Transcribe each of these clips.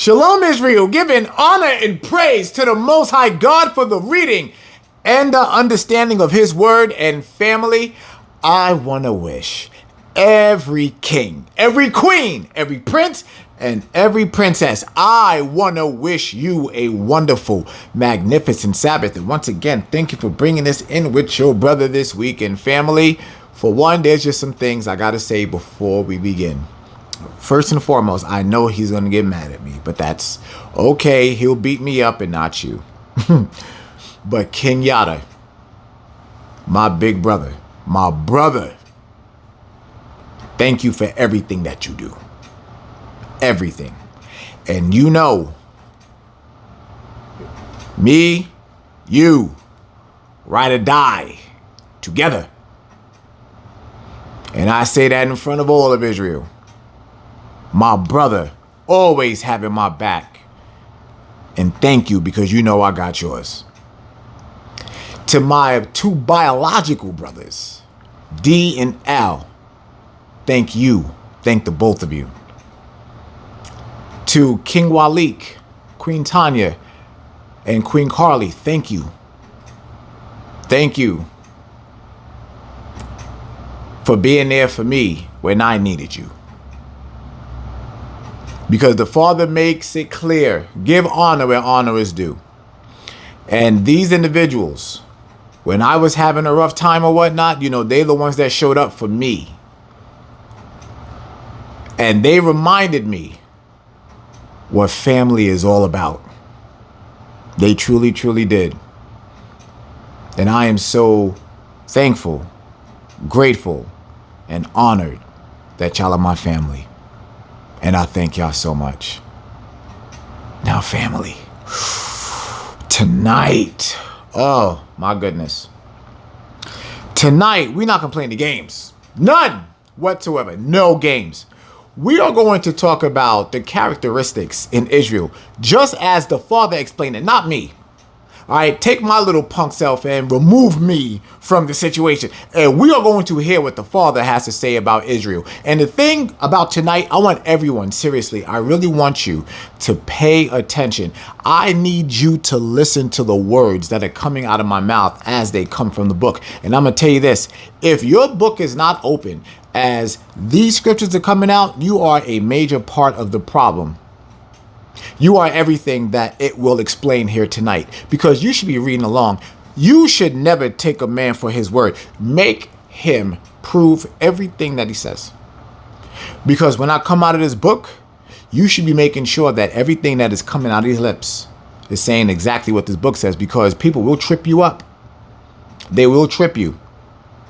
Shalom, Israel, giving honor and praise to the Most High God for the reading and the understanding of His word. And family, I want to wish every king, every queen, every prince, and every princess, I want to wish you a wonderful, magnificent Sabbath. And once again, thank you for bringing this in with your brother this week. And family, for one, there's just some things I got to say before we begin. First and foremost, I know he's going to get mad at me, but that's okay. He'll beat me up and not you. But Kenyatta, my big brother, my brother, thank you for everything that you do. Everything. And you know, me, you, ride or die together. And I say that in front of all of Israel. My brother, always having my back. And thank you, because you know I got yours. To my two biological brothers, D and L, thank you. Thank the both of you. To King Walik, Queen Tanya, and Queen Carly, thank you. Thank you for being there for me when I needed you. Because the Father makes it clear, give honor where honor is due. And these individuals, when I was having a rough time or whatnot, you know, they're the ones that showed up for me. And they reminded me what family is all about. They truly, truly did. And I am so thankful, grateful, and honored that y'all are my family. And I thank y'all so much. Now, family, tonight, oh my goodness. Tonight, we're not going to play any games. None whatsoever. No games. We are going to talk about the characteristics in Israel, just as the Father explained it, not me. All right, take my little punk self and remove me from the situation. And we are going to hear what the Father has to say about Israel. And the thing about tonight, I want everyone, seriously, I really want you to pay attention. I need you to listen to the words that are coming out of my mouth as they come from the book. And I'm going to tell you this, if your book is not open as these scriptures are coming out, you are a major part of the problem. You are everything that it will explain here tonight, because you should be reading along. You should never take a man for his word. Make him prove everything that he says. Because when I come out of this book, you should be making sure that everything that is coming out of his lips is saying exactly what this book says, because people will trip you up. They will trip you.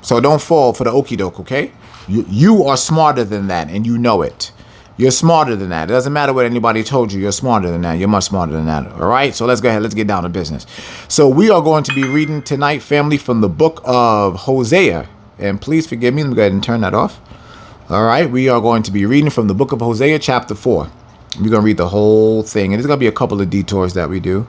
So don't fall for the okie doke, okay? You are smarter than that, and you know it. You're smarter than that. It doesn't matter what anybody told you. You're smarter than that. You're much smarter than that. All right? So let's go ahead. Let's get down to business. So we are going to be reading tonight, family, from the book of Hosea. And please forgive me. Let me go ahead and turn that off. All right? We are going to be reading from the book of Hosea Chapter 4. We're going to read the whole thing. And there's going to be a couple of detours that we do.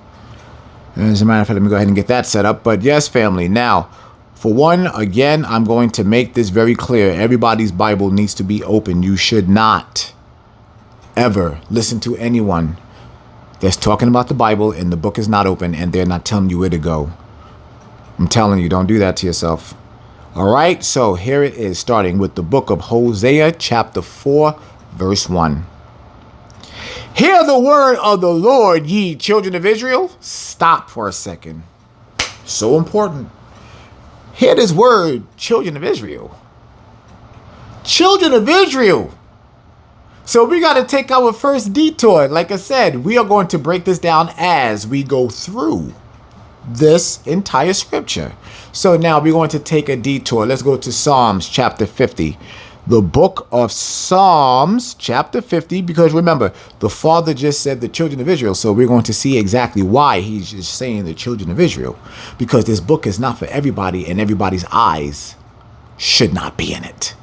As a matter of fact, let me go ahead and get that set up. But yes, family. Now, for one, again, I'm going to make this very clear. Everybody's Bible needs to be open. You should not ever listen to anyone that's talking about the Bible and the book is not open and they're not telling you where to go. I'm telling you, don't do that to yourself. All right, so here it is, starting with the book of Hosea chapter 4, verse 1. Hear the word of the Lord, ye children of Israel. Stop for a second. So important. Hear this word, children of Israel. Children of Israel. So we got to take our first detour. Like I said, we are going to break this down as we go through this entire scripture. So now we're going to take a detour. Let's go to Psalms chapter 50. The book of Psalms chapter 50, because remember, the Father just said the children of Israel. So we're going to see exactly why he's just saying the children of Israel, because this book is not for everybody and everybody's eyes should not be in it.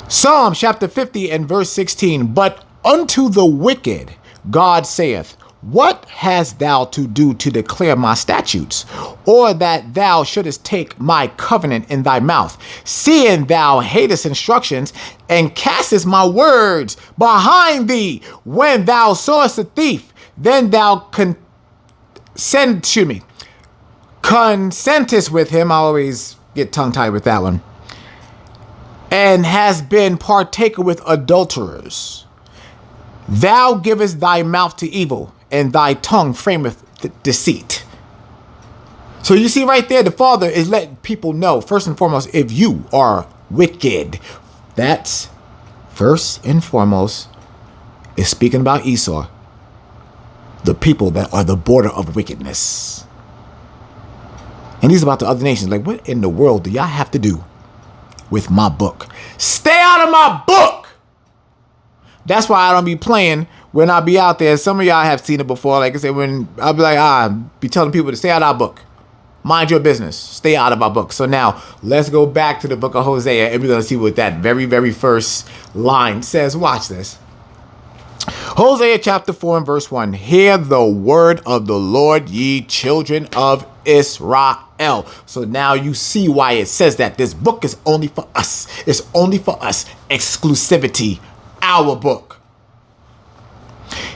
Psalm chapter 50 and verse 16, but unto the wicked God saith, What hast thou to do to declare my statutes, or that thou shouldest take my covenant in thy mouth, seeing thou hatest instructions, and castest my words behind thee? When thou sawest a thief, then thou consentest with him. I always get tongue-tied with that one. And has been partaker with adulterers. Thou givest thy mouth to evil, and thy tongue frameth deceit. So you see right there, the Father is letting people know, first and foremost, if you are wicked. That's first and foremost is speaking about Esau, the people that are the border of wickedness. And he's about the other nations. Like, what in the world do y'all have to do with my book? Stay out of my book. That's why I don't be playing when I be out there. Some of y'all have seen it before. Like I said, when I'll be like, be telling people to stay out of our book. Mind your business. Stay out of our book. So now let's go back to the book of Hosea, and we're going to see what that very, very first line says. Watch this. Hosea chapter 4 and verse 1. Hear the word of the Lord, ye children of Israel. So now you see why it says that this book is only for us. It's only for us. Exclusivity. Our book.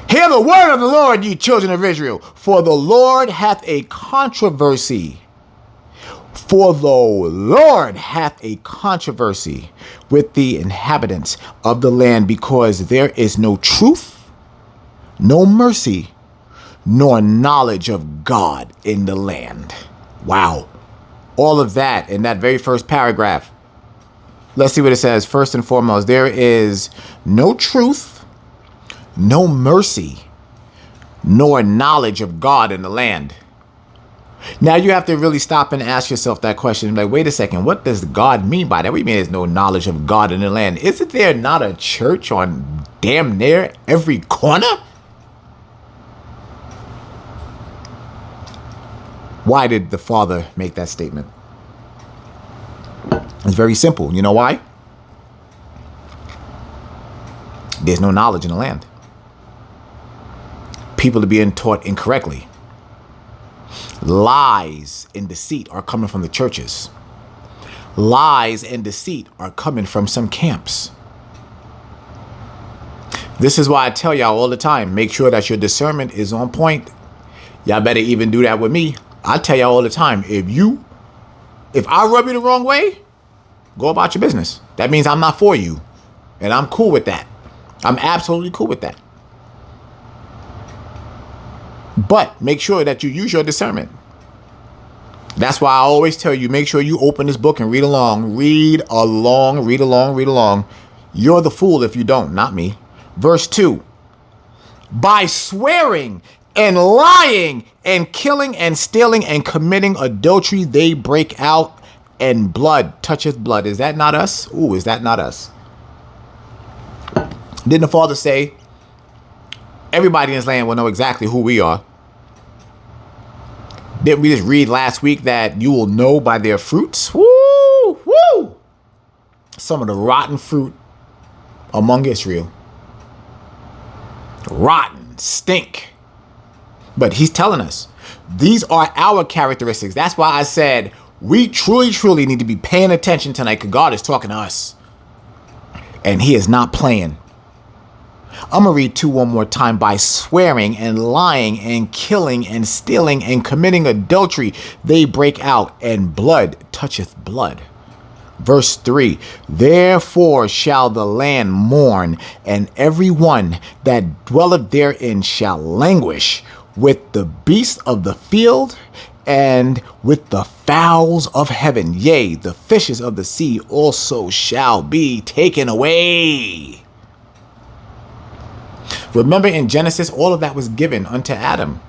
Hear the word of the Lord, ye children of Israel, for the Lord hath a controversy. For the Lord hath a controversy with the inhabitants of the land, because there is no truth, no mercy, nor knowledge of God in the land. Wow. All of that in that very first paragraph. Let's see what it says. First and foremost, there is no truth, no mercy, nor knowledge of God in the land. Now you have to really stop and ask yourself that question. Like, wait a second, what does God mean by that? What do you mean there's no knowledge of God in the land? Isn't there not a church on damn near every corner? Why did the Father make that statement? It's very simple. You know why? There's no knowledge in the land. People are being taught incorrectly. Lies and deceit are coming from the churches. Lies and deceit are coming from some camps. This is why I tell y'all all the time, make sure that your discernment is on point. Y'all better even do that with me. I tell y'all all the time, if I rub you the wrong way, go about your business. That means I'm not for you. And I'm cool with that. I'm absolutely cool with that. But make sure that you use your discernment. That's why I always tell you, make sure you open this book and read along. Read along, read along, read along. You're the fool if you don't, not me. Verse 2. By swearing and lying and killing and stealing and committing adultery, they break out, and blood toucheth blood. Is that not us? Ooh, is that not us? Didn't the Father say, everybody in this land will know exactly who we are? Didn't we just read last week that you will know by their fruits? Woo! Woo! Some of the rotten fruit among Israel. Rotten, stink. But he's telling us, these are our characteristics. That's why I said, we truly, truly need to be paying attention tonight, because God is talking to us. And he is not playing. I'm going to read 2 one more time. By swearing and lying and killing and stealing and committing adultery, they break out, and blood toucheth blood. Verse 3, therefore shall the land mourn, and every one that dwelleth therein shall languish, with the beasts of the field and with the fowls of heaven. Yea, the fishes of the sea also shall be taken away. Remember in Genesis, all of that was given unto Adam.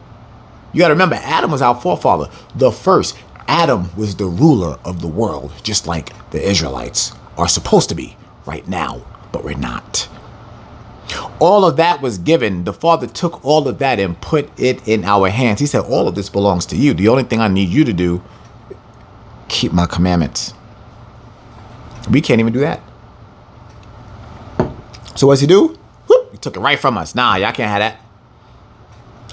You got to remember, Adam was our forefather. The first. Adam was the ruler of the world, just like the Israelites are supposed to be right now, but we're not. All of that was given. The Father took all of that and put it in our hands. He said, all of this belongs to you. The only thing I need you to do, keep my commandments. We can't even do that. So what's he do? Whoop, he took it right from us. Nah, y'all can't have that.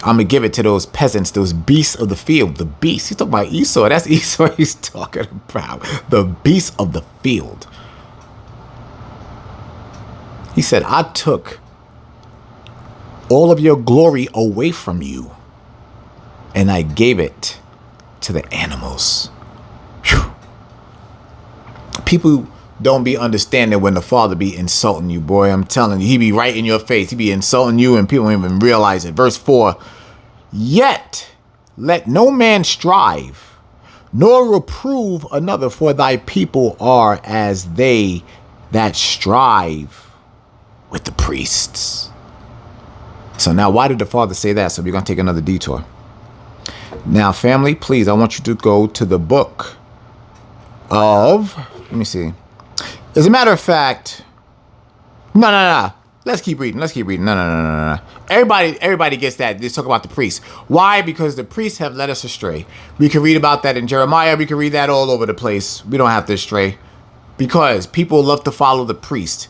I'm going to give it to those peasants, those beasts of the field. The beasts. He's talking about Esau. That's Esau he's talking about. The beasts of the field. He said, I took all of your glory away from you, and I gave it to the animals. Whew. People don't be understanding when the Father be insulting you, boy. I'm telling you, he be right in your face. He be insulting you and people don't even realize it. Verse 4, yet let no man strive, nor reprove another, for thy people are as they that strive with the priests. So now, why did the Father say that? So we're going to take another detour. Now, family, please, I want you to go to the book of, let me see. As a matter of fact, no. Let's keep reading. No. Everybody gets that. Let's talk about the priests. Why? Because the priests have led us astray. We can read about that in Jeremiah. We can read that all over the place. We don't have to stray. Because people love to follow the priest.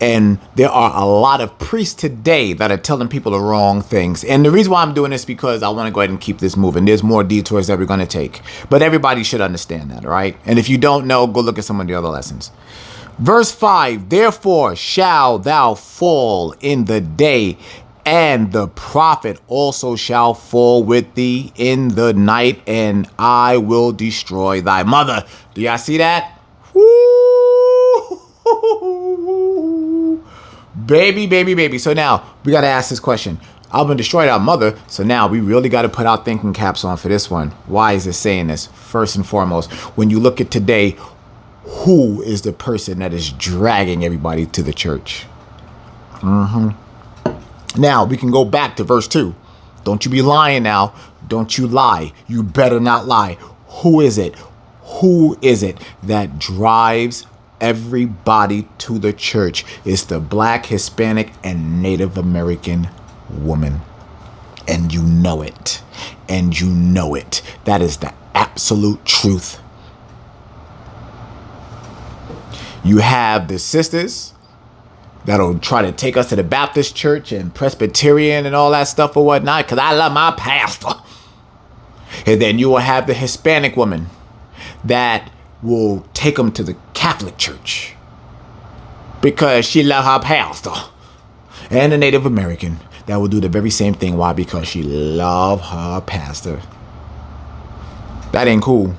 And there are a lot of priests today that are telling people the wrong things. And the reason why I'm doing this is because I want to go ahead and keep this moving. There's more detours that we're going to take. But everybody should understand that, all right? And if you don't know, go look at some of the other lessons. Verse 5, therefore shall thou fall in the day, and the prophet also shall fall with thee in the night, and I will destroy thy mother. Do y'all see that? Woo! Baby. So now we got to ask this question. I'm going to destroy our mother. So now we really got to put our thinking caps on for this one. Why is it saying this? First and foremost, when you look at today, who is the person that is dragging everybody to the church? Now we can go back to verse 2. Don't you be lying now. Don't you lie. You better not lie. Who is it? Who is it that drives everybody to the church? It's the Black, Hispanic, and Native American woman. And you know it. And you know it. That is the absolute truth. You have the sisters that'll try to take us to the Baptist church and Presbyterian and all that stuff or whatnot, because I love my pastor. And then you will have the Hispanic woman that will take them to the Catholic church because she loves her pastor. And the Native American that will do the very same thing. Why? Because she loves her pastor. That ain't cool.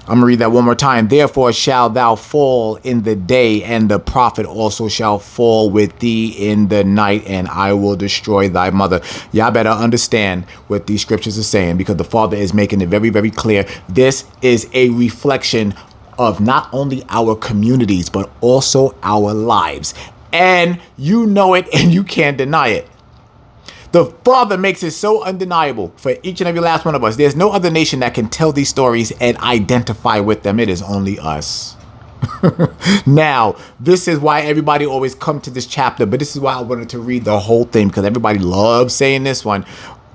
I'm going to read that one more time. Therefore shall thou fall in the day, and the prophet also shall fall with thee in the night, and I will destroy thy mother. Y'all better understand what these scriptures are saying, because the Father is making it very, very clear. This is a reflection of not only our communities, but also our lives. And you know it, and you can't deny it. The Father makes it so undeniable for each and every last one of us. There's no other nation that can tell these stories and identify with them. It is only us. Now, this is why everybody always come to this chapter, but this is why I wanted to read the whole thing, because everybody loves saying this one.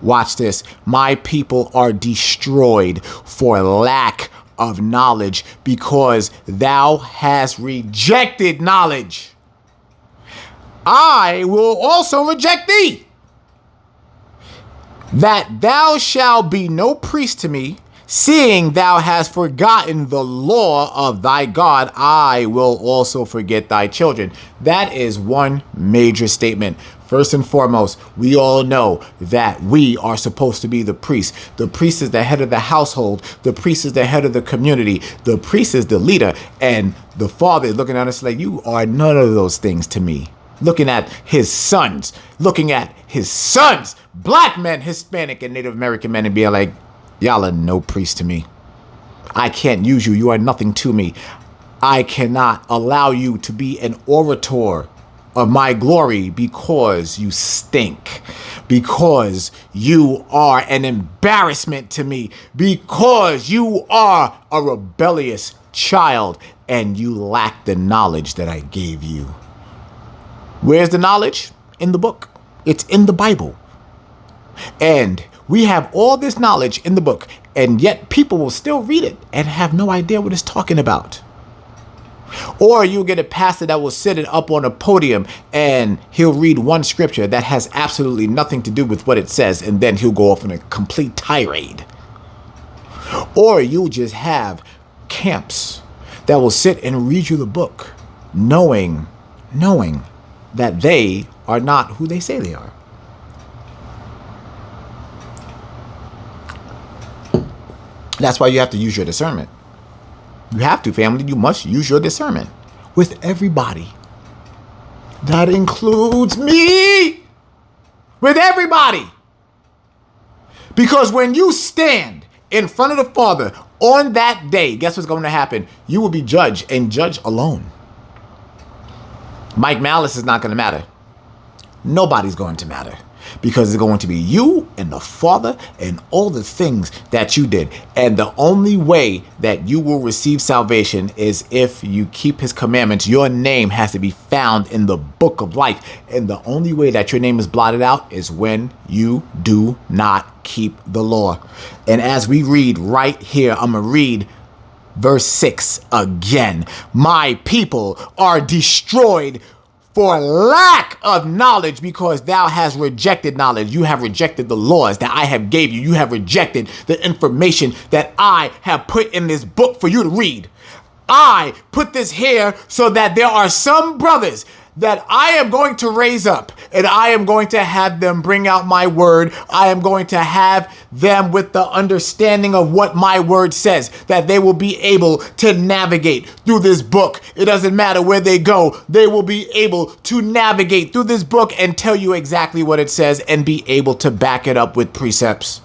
Watch this. My people are destroyed for lack of knowledge, because thou hast rejected knowledge. I will also reject thee. That thou shalt be no priest to me, seeing thou hast forgotten the law of thy God, I will also forget thy children. That is one major statement. First and foremost, we all know that we are supposed to be the priest. The priest is the head of the household. The priest is the head of the community. The priest is the leader. And the Father is looking at us like, you are none of those things to me. Looking at his sons, black men, Hispanic and Native American men, and being like, y'all are no priest to me. I can't use you. You are nothing to me. I cannot allow you to be an orator of my glory because you stink, because you are an embarrassment to me, because you are a rebellious child and you lack the knowledge that I gave you. Where's the knowledge? In the book. It's in the Bible. And we have all this knowledge in the book, and yet people will still read it and have no idea what it's talking about. Or you'll get a pastor that will sit it up on a podium and he'll read one scripture that has absolutely nothing to do with what it says, and then he'll go off on a complete tirade. Or you'll just have camps that will sit and read you the book, knowing that they are not who they say they are. That's why you have to use your discernment. You have to, family. You must use your discernment with everybody. That includes me. With everybody. Because when you stand in front of the Father on that day, guess what's going to happen? You will be judged, and judged alone. Mike Maliss is not going to matter. Nobody's going to matter. Because it's going to be you and the Father and all the things that you did. And the only way that you will receive salvation is if you keep his commandments. Your name has to be found in the book of life. And the only way that your name is blotted out is when you do not keep the law. And as we read right here, I'm going to read verse 6 again. My people are destroyed for lack of knowledge, because thou hast rejected knowledge. You have rejected the laws that I have gave you. You have rejected the information that I have put in this book for you to read. I put this here so that there are some brothers that I am going to raise up, and I am going to have them bring out my word. I am going to have them with the understanding of what my word says, that they will be able to navigate through this book. It doesn't matter where they go. They will be able to navigate through this book and tell you exactly what it says and be able to back it up with precepts.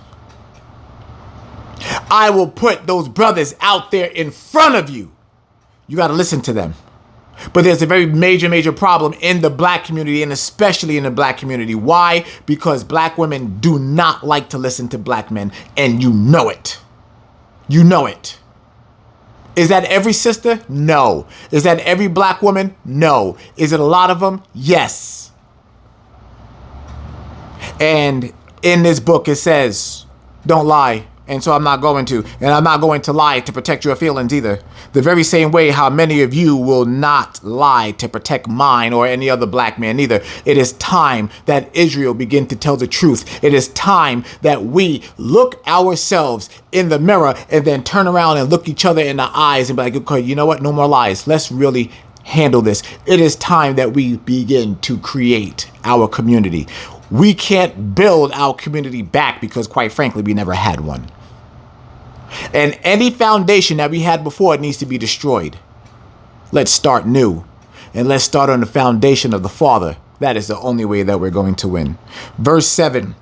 I will put those brothers out there in front of you. You got to listen to them. But there's a very major problem in the black community, and especially in the black community. Why? Because black women do not like to listen to black men, and you know it. You know it. Is that every sister? No. Is that every black woman? No. Is it a lot of them? Yes. And in this book it says, don't lie. And so I'm not going to. And I'm not going to lie to protect your feelings either. The very same way how many of you will not lie to protect mine or any other black man either. It is time that Israel begin to tell the truth. It is time that we look ourselves in the mirror and then turn around and look each other in the eyes and be like, okay, you know what? No more lies. Let's really handle this. It is time that we begin to create our community. We can't build our community back because, quite frankly, we never had one. And any foundation that we had before, it needs to be destroyed. Let's start new. And let's start on the foundation of the Father. That is the only way that we're going to win. Verse 7.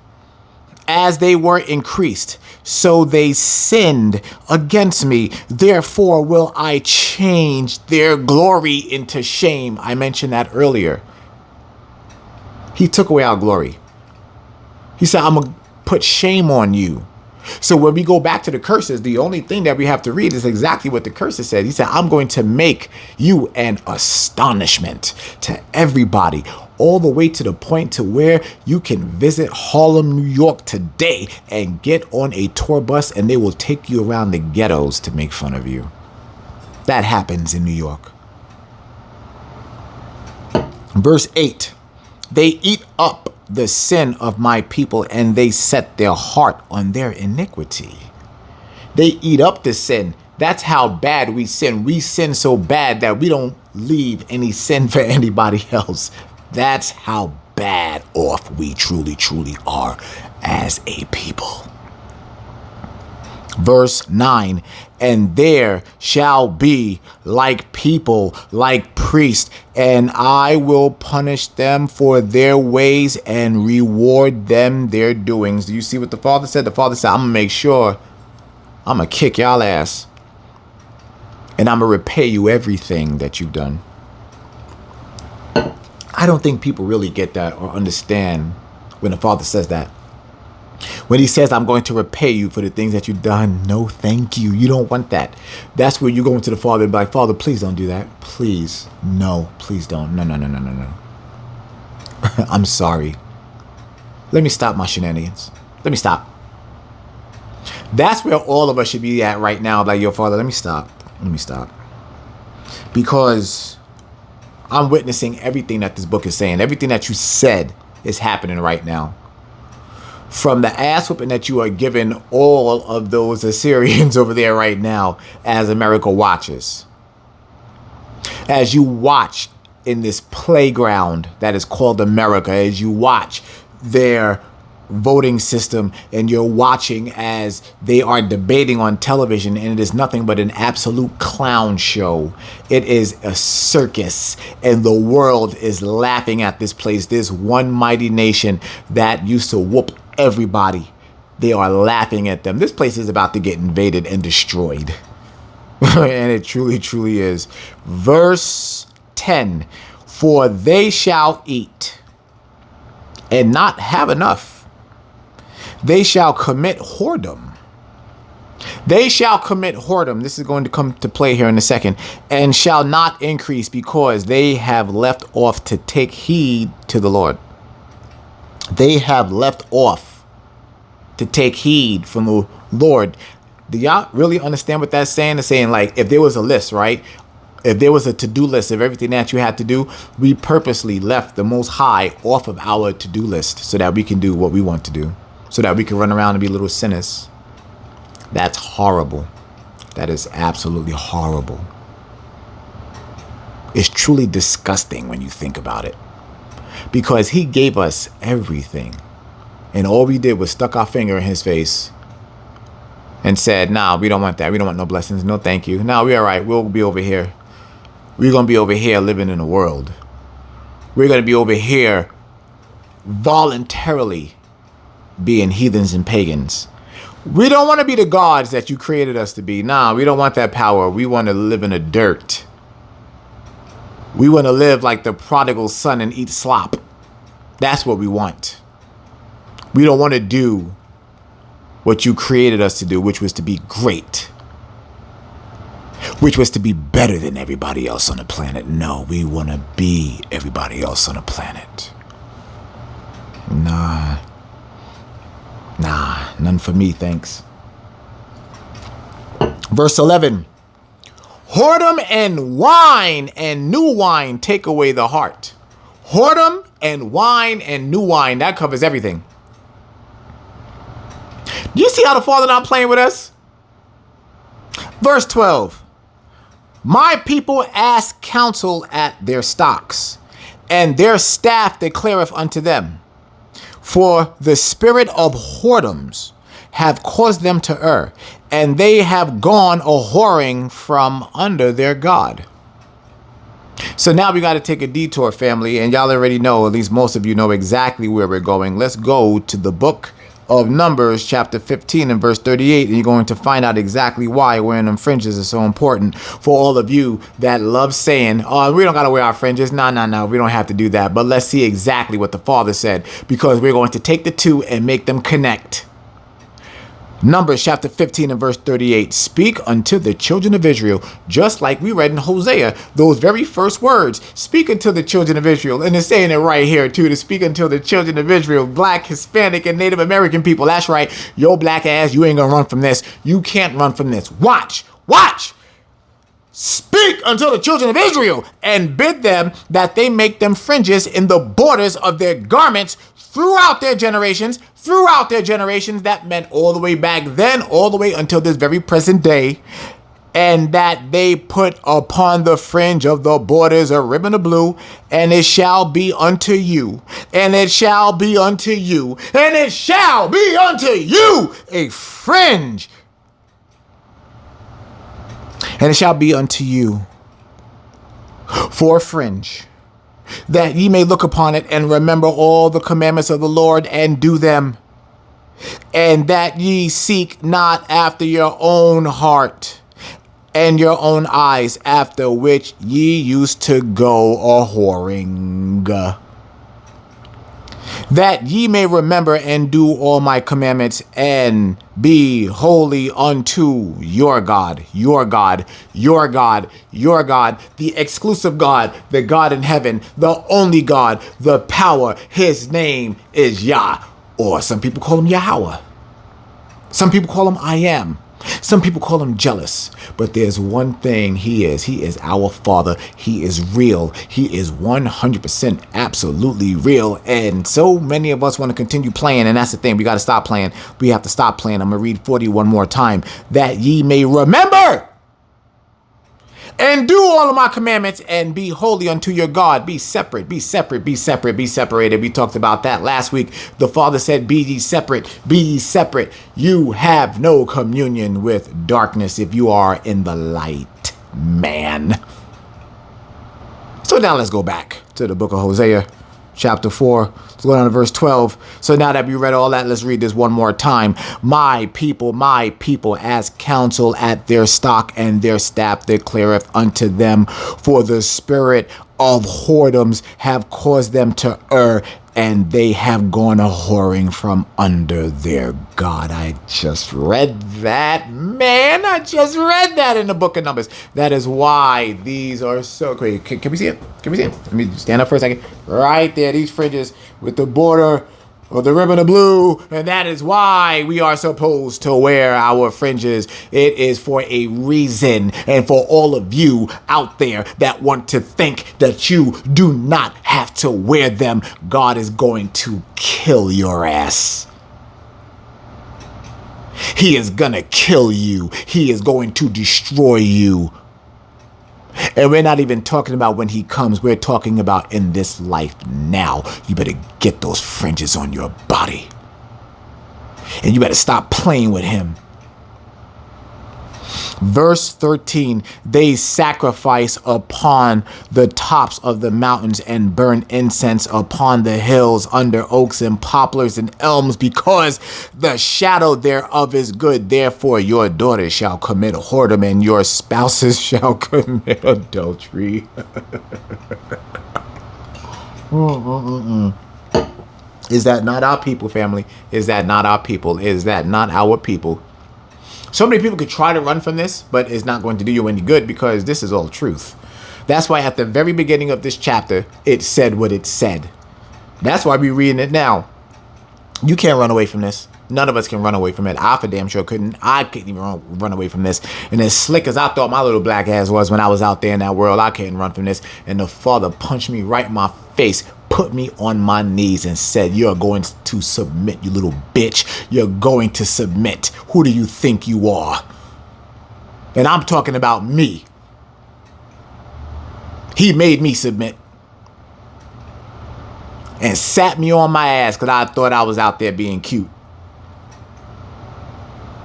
As they were increased, so they sinned against me. Therefore will I change their glory into shame. I mentioned that earlier. He took away our glory. He said, I'm going to put shame on you. So when we go back to the curses, the only thing that we have to read is exactly what the curses said. He said, I'm going to make you an astonishment to everybody, all the way to the point to where you can visit Harlem, New York today and get on a tour bus and they will take you around the ghettos to make fun of you. That happens in New York. Verse 8, they eat up the sin of my people, and they set their heart on their iniquity. They eat up the sin. That's how bad we sin. We sin so bad that we don't leave any sin for anybody else. That's how bad off we truly are as a people. Verse 9, and there shall be like people, like priests, and I will punish them for their ways and reward them their doings. Do you see what the Father said? The Father said, I'm going to make sure I'm going to kick y'all ass, and I'm going to repay you everything that you've done. I don't think people really get that or understand when the Father says that. When he says, I'm going to repay you for the things that you've done. No, thank you. You don't want that. That's where you go into the Father and be like, Father, please don't do that. Please. No, please don't. No. I'm sorry. Let me stop my shenanigans. Let me stop. That's where all of us should be at right now. Like, yo, Father, let me stop. because I'm witnessing everything that this book is saying. Everything that you said is happening right now. From the ass whooping that you are giving all of those Assyrians over there right now as America watches. As you watch in this playground that is called America, as you watch their voting system and you're watching as they are debating on television, and it is nothing but an absolute clown show. It is a circus, and the world is laughing at this place. This one mighty nation that used to whoop everybody, they are laughing at them. This place is about to get invaded and destroyed. And it truly, truly is. Verse 10, for they shall eat and not have enough. They shall commit whoredom. They shall commit whoredom. This is going to come to play here in a second. And shall not increase, because they have left off to take heed to the Lord. They have left off to take heed from the Lord. Do y'all really understand what that's saying? It's saying, like, if there was a list, right? If there was a to-do list of everything that you had to do, we purposely left the Most High off of our to-do list so that we can do what we want to do, so that we can run around and be little sinners. That's horrible. That is absolutely horrible. It's truly disgusting when you think about it, because he gave us everything, and all we did was stuck our finger in his face and said, nah, we don't want that. We don't want no blessings. No, thank you. Nah, we're all right. We'll be over here. We're going to be over here living in the world. We're going to be over here voluntarily being heathens and pagans. We don't want to be the gods that you created us to be. Nah, we don't want that power. We want to live in the dirt. We want to live like the prodigal son and eat slop. That's what we want. We don't want to do what you created us to do, which was to be great, which was to be better than everybody else on the planet. No, we want to be everybody else on the planet. Nah, none for me, thanks. Verse 11, whoredom and wine and new wine take away the heart. Whoredom and wine and new wine, that covers everything. Do you see how the Father not playing with us? Verse 12, my people ask counsel at their stocks, and their staff declareth unto them. For the spirit of whoredoms have caused them to err, and they have gone a whoring from under their God. So now we got to take a detour, family, and y'all already know, at least most of you know exactly where we're going. Let's go to the book of Numbers, chapter 15 and verse 38, and you're going to find out exactly why wearing them fringes is so important for all of you that love saying, oh, we don't got to wear our fringes. No, we don't have to do that. But let's see exactly what the Father said, because we're going to take the two and make them connect. Numbers chapter 15 and verse 38, speak unto the children of Israel, just like we read in Hosea, those very first words, speak unto the children of Israel. And it's saying it right here too, to speak unto the children of Israel, Black, Hispanic, and Native American people. That's right. Yo, black ass, you ain't gonna run from this. You can't run from this. Watch. Speak unto the children of Israel and bid them that they make them fringes in the borders of their garments throughout their generations. That meant all the way back then, all the way until this very present day. And that they put upon the fringe of the borders a ribbon of blue, and it shall be unto you, and it shall be unto you, and it shall be unto you a fringe. And it shall be unto you for a fringe, that ye may look upon it and remember all the commandments of the Lord and do them, and that ye seek not after your own heart and your own eyes, after which ye used to go a-whoring. That ye may remember and do all my commandments and be holy unto your God, the exclusive God, the God in heaven, the only God, the power. His name is Yah, or some people call him Yahweh. Some people call him I am. Some people call him jealous, but there's one thing he is. He is our Father. He is real. He is 100% absolutely real. And so many of us want to continue playing, and that's the thing. We got to stop playing. We have to stop playing. I'm going to read 40 one more time. That ye may remember and do all of my commandments and be holy unto your God. Be separate, be separate, be separate, be separated. We talked about that last week. The Father said, be ye separate, be ye separate. You have no communion with darkness if you are in the light, man. So now let's go back to the book of Hosea, chapter 4. Let's go down to verse 12. So now that we read all that, let's read this one more time. My people, as counsel at their stock and their staff declareth unto them, for the spirit of whoredoms have caused them to err, and they have gone a whoring from under their God. I just read that, man. I just read that in the book of Numbers. That is why these are so great. Can we see it? Can we see it? Let me stand up for a second. Right there, these fringes with the border of the ribbon of blue. And that is why we are supposed to wear our fringes. It is for a reason. And for all of you out there that want to think that you do not have to wear them, God is going to kill your ass. He is gonna kill you. He is going to destroy you. And we're not even talking about when he comes. We're talking about in this life now. You better get those fringes on your body. And you better stop playing with him. Verse 13, they sacrifice upon the tops of the mountains and burn incense upon the hills under oaks and poplars and elms, because the shadow thereof is good. Therefore your daughters shall commit whoredom and your spouses shall commit adultery. Is that not our people, family? Is that not our people? Is that not our people? So many people could try to run from this, but it's not going to do you any good, because this is all truth. That's why at the very beginning of this chapter, it said what it said. That's why we're reading it now. You can't run away from this. None of us can run away from it. I for damn sure couldn't. I couldn't even run away from this. And as slick as I thought my little black ass was when I was out there in that world, I couldn't run from this. And the Father punched me right in my face, put me on my knees and said, you're going to submit, you little bitch. You're going to submit. Who do you think you are? And I'm talking about me. He made me submit. And sat me on my ass because I thought I was out there being cute.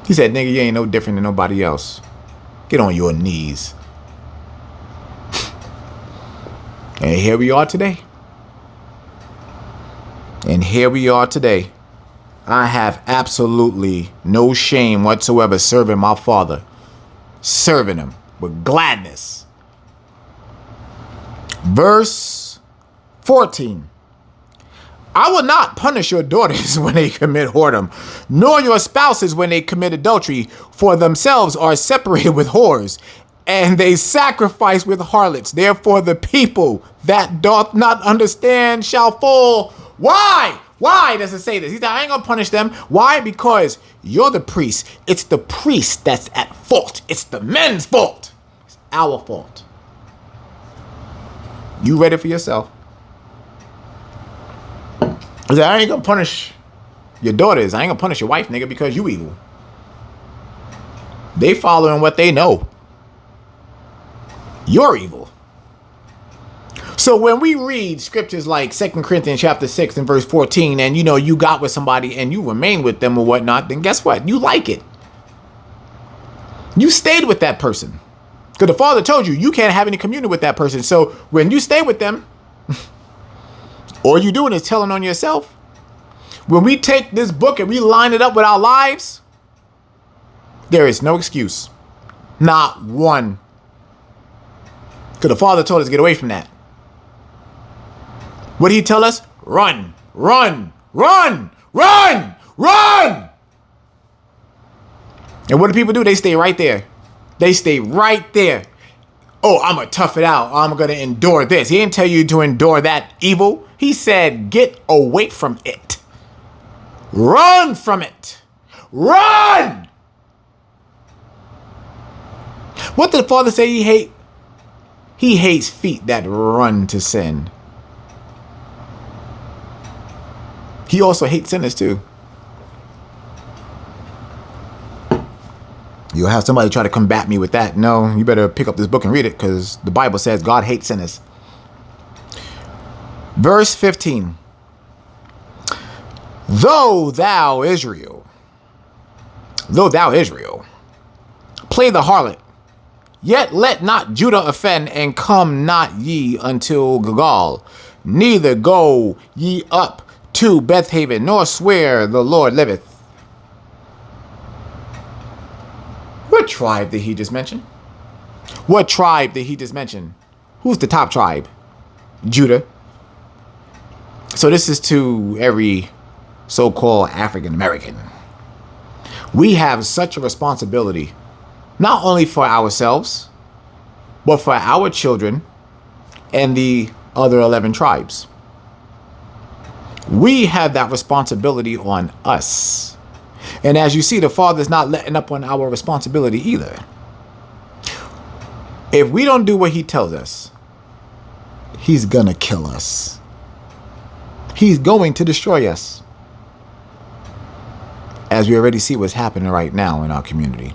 He said, nigga, you ain't no different than nobody else. Get on your knees. And here we are today. And here we are today. I have absolutely no shame whatsoever serving my Father. Serving him with gladness. Verse 14. I will not punish your daughters when they commit whoredom, nor your spouses when they commit adultery, for themselves are separated with whores, and they sacrifice with harlots. Therefore the people that doth not understand shall fall. Why? Why does it say this? He said, I ain't gonna punish them. Why? Because you're the priest. It's the priest that's at fault. It's the men's fault. It's our fault. You read it for yourself. He said, I ain't gonna punish your daughters. I ain't gonna punish your wife, nigga, because you evil. They following what they know. You're evil. So when we read scriptures like 2 Corinthians chapter 6 and verse 14, and you got with somebody and you remain with them or whatnot, then guess what? You like it. You stayed with that person. Because the Father told you, you can't have any communion with that person. So when you stay with them, all you doing is telling on yourself. When we take this book and we line it up with our lives, there is no excuse. Not one. Because the Father told us to get away from that. What did he tell us? Run, run, run, run, run. And what do people do? They stay right there. They stay right there. Oh, I'm going to tough it out. I'm going to endure this. He didn't tell you to endure that evil. He said, get away from it. Run from it. Run. What did the Father say he hate? He hates feet that run to sin. He also hates sinners too. You'll have somebody try to combat me with that. No, you better pick up this book and read it, because the Bible says God hates sinners. Verse 15. Though thou Israel, play the harlot, yet let not Judah offend, and come not ye until Gilgal, neither go ye up to Bethaven, nor swear the Lord liveth. What tribe did he just mention? What tribe did he just mention? Who's the top tribe? Judah. So this is to every so-called African American. We have such a responsibility, not only for ourselves, but for our children and the other 11 tribes. We have that responsibility on us. And as you see, the Father's not letting up on our responsibility either. If we don't do what he tells us, he's gonna kill us. He's going to destroy us. As we already see what's happening right now in our community.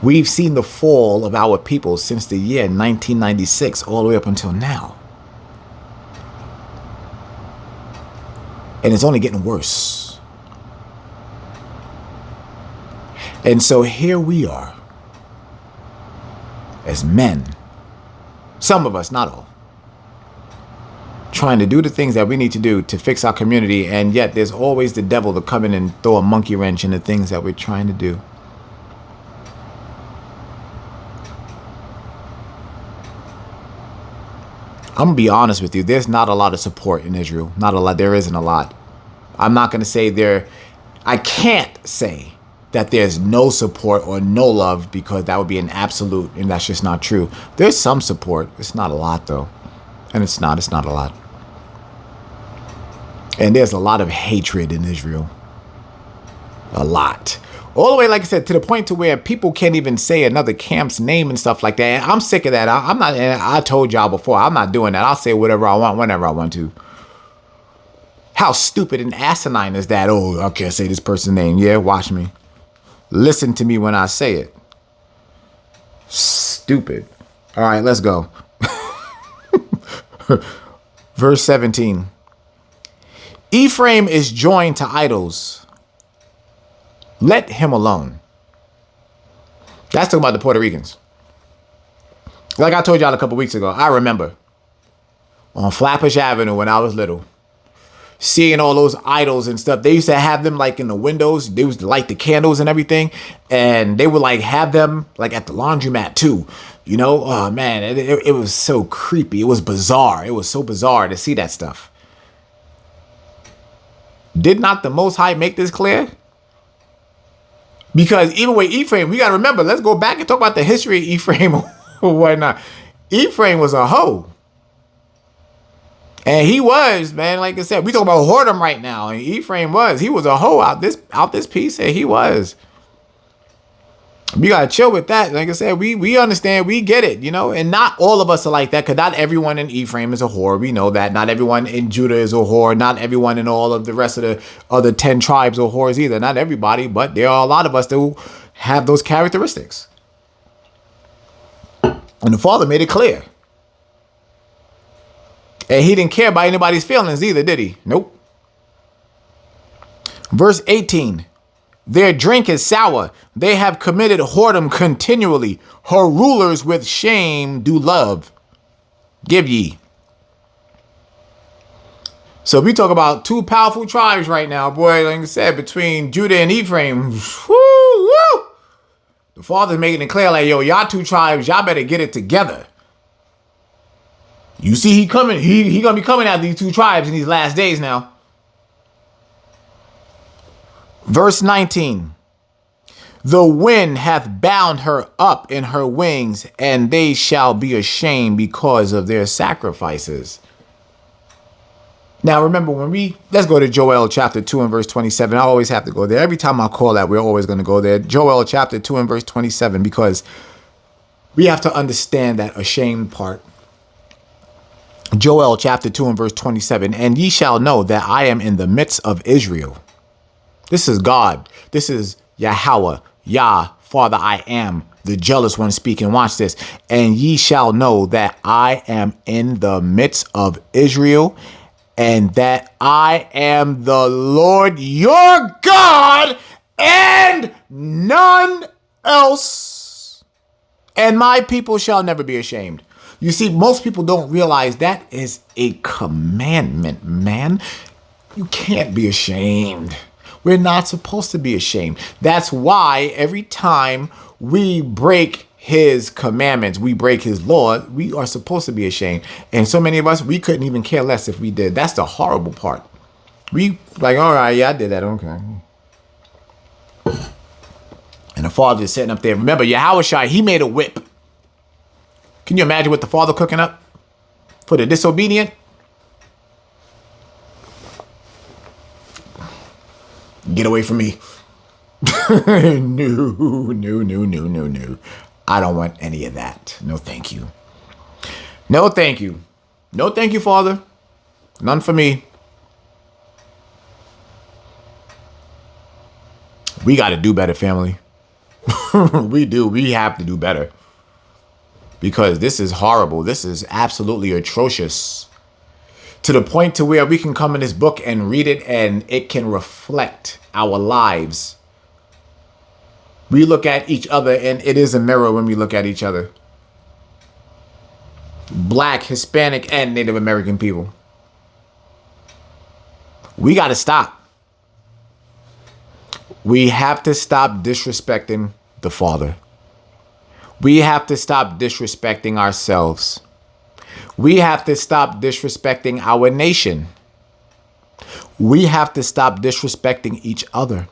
We've seen the fall of our people since the year 1996 all the way up until now. And it's only getting worse. And so here we are, as men, some of us, not all, trying to do the things that we need to do to fix our community, and yet there's always the devil to come in and throw a monkey wrench in the things that we're trying to do. I'm gonna be honest with you. There's not a lot of support in Israel. Not a lot. There isn't a lot. I'm not gonna say there. I can't say that there's no support or no love, because that would be an absolute, and that's just not true. There's some support. It's not a lot though, and it's not a lot. And there's a lot of hatred in Israel. A lot. All the way, like I said, to the point to where people can't even say another camp's name and stuff like that. And I'm sick of that. I'm not, and I told y'all before, I'm not doing that. I'll say whatever I want, whenever I want to. How stupid and asinine is that? Oh, I can't say this person's name. Yeah, watch me. Listen to me when I say it. Stupid. All right, let's go. Verse 17. Ephraim is joined to idols. Let him alone. That's talking about the Puerto Ricans. Like I told y'all a couple weeks ago, I remember on Flatbush Avenue when I was little, seeing all those idols and stuff. They used to have them like in the windows. They used to light the candles and everything. And they would like have them like at the laundromat too. You know, oh man, it was so creepy. It was bizarre. It was so bizarre to see that stuff. Did not the Most High make this clear? Because even with Ephraim, we got to remember, let's go back and talk about the history of Ephraim or whatnot. Ephraim was a hoe. And he was, man, like I said, we talk about whoredom right now. And Ephraim he was a hoe out this piece. And he was. We got to chill with that. Like I said, we understand, we get it, you know. And not all of us are like that, because not everyone in Ephraim is a whore. We know that. Not everyone in Judah is a whore. Not everyone in all of the rest of the other 10 tribes are whores either. Not everybody, but there are a lot of us that have those characteristics. And the Father made it clear. And he didn't care about anybody's feelings either, did he? Nope. Verse 18. Their drink is sour. They have committed whoredom continually. Her rulers with shame do love. Give ye. So we talk about two powerful tribes right now, boy. Like I said, between Judah and Ephraim. Woo, woo. The Father's making it clear, like, yo, y'all two tribes, y'all better get it together. You see, he coming. He gonna be coming at these two tribes in these last days now. Verse 19. The wind hath bound her up in her wings, and they shall be ashamed because of their sacrifices. Now, remember, let's go to Joel chapter 2 and verse 27. I always have to go there. Every time I call that, we're always going to go there. Joel chapter 2 and verse 27, because we have to understand that ashamed part. Joel chapter 2 and verse 27. And ye shall know that I am in the midst of Israel. This is God. This is Yahweh, Yah, Father, I am, the jealous one speaking. Watch this. And ye shall know that I am in the midst of Israel, and that I am the Lord your God, and none else. And my people shall never be ashamed. You see, most people don't realize that is a commandment, man. You can't be ashamed. We're not supposed to be ashamed. That's why every time we break his commandments, we break his law, we are supposed to be ashamed. And so many of us, we couldn't even care less if we did. That's the horrible part. We like, all right, yeah, I did that. Okay. And the father is sitting up there. Remember, Yahushua, he made a whip. Can you imagine what the father cooking up for the disobedient? Get away from me. No. I don't want any of that. No, thank you. No, thank you. No, thank you, Father. None for me. We got to do better, family. We do. We have to do better. Because this is horrible. This is absolutely atrocious. To the point to where we can come in this book and read it and it can reflect our lives. We look at each other and it is a mirror when we look at each other. Black, Hispanic, and Native American people. We got to stop. We have to stop disrespecting the Father. We have to stop disrespecting ourselves. We have to stop disrespecting our nation. We have to stop disrespecting each other.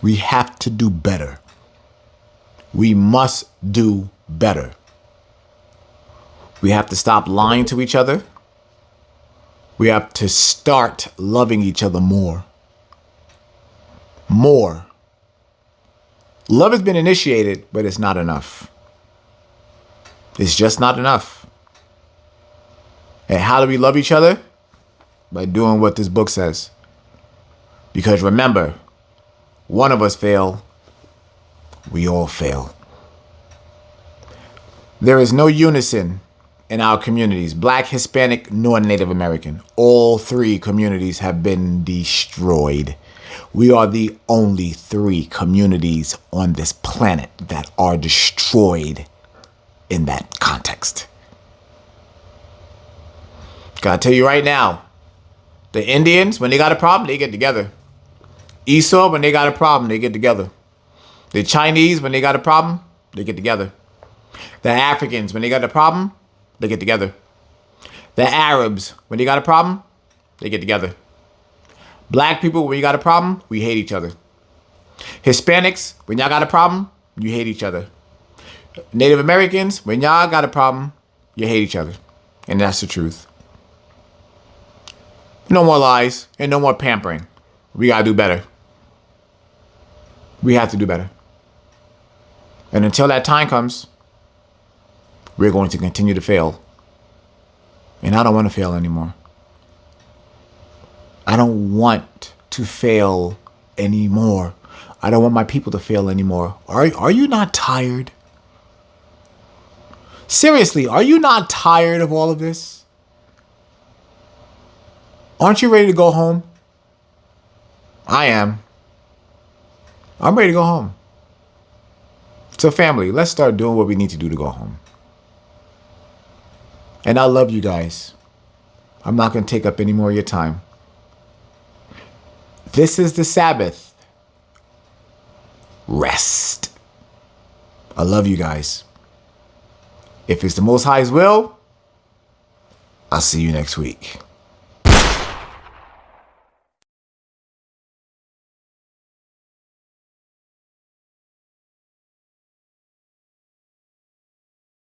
We have to do better. We must do better. We have to stop lying to each other. We have to start loving each other more. More. Love has been initiated, but it's not enough. It's just not enough. And how do we love each other? By doing what this book says. Because remember, one of us fail, we all fail. There is no unison in our communities, Black, Hispanic, nor Native American. All three communities have been destroyed. We are the only three communities on this planet that are destroyed in that context. Gotta tell you right now, the Indians, when they got a problem, they get together. Esau, when they got a problem, they get together. The Chinese, when they got a problem, they get together. The Africans, when they got a problem, they get together. The Arabs, when they got a problem, they get together. Black people, when you got a problem, we hate each other. Hispanics, when y'all got a problem, you hate each other. Native Americans, when y'all got a problem, you hate each other. And that's the truth. No more lies and no more pampering. We gotta do better. We have to do better. And until that time comes, we're going to continue to fail. And I don't want to fail anymore. I don't want to fail anymore. I don't want my people to fail anymore. Are you not tired? Seriously, are you not tired of all of this? Aren't you ready to go home? I am. I'm ready to go home. So family, let's start doing what we need to do to go home. And I love you guys. I'm not going to take up any more of your time. This is the Sabbath. Rest. I love you guys. If it's the Most High's will, I'll see you next week.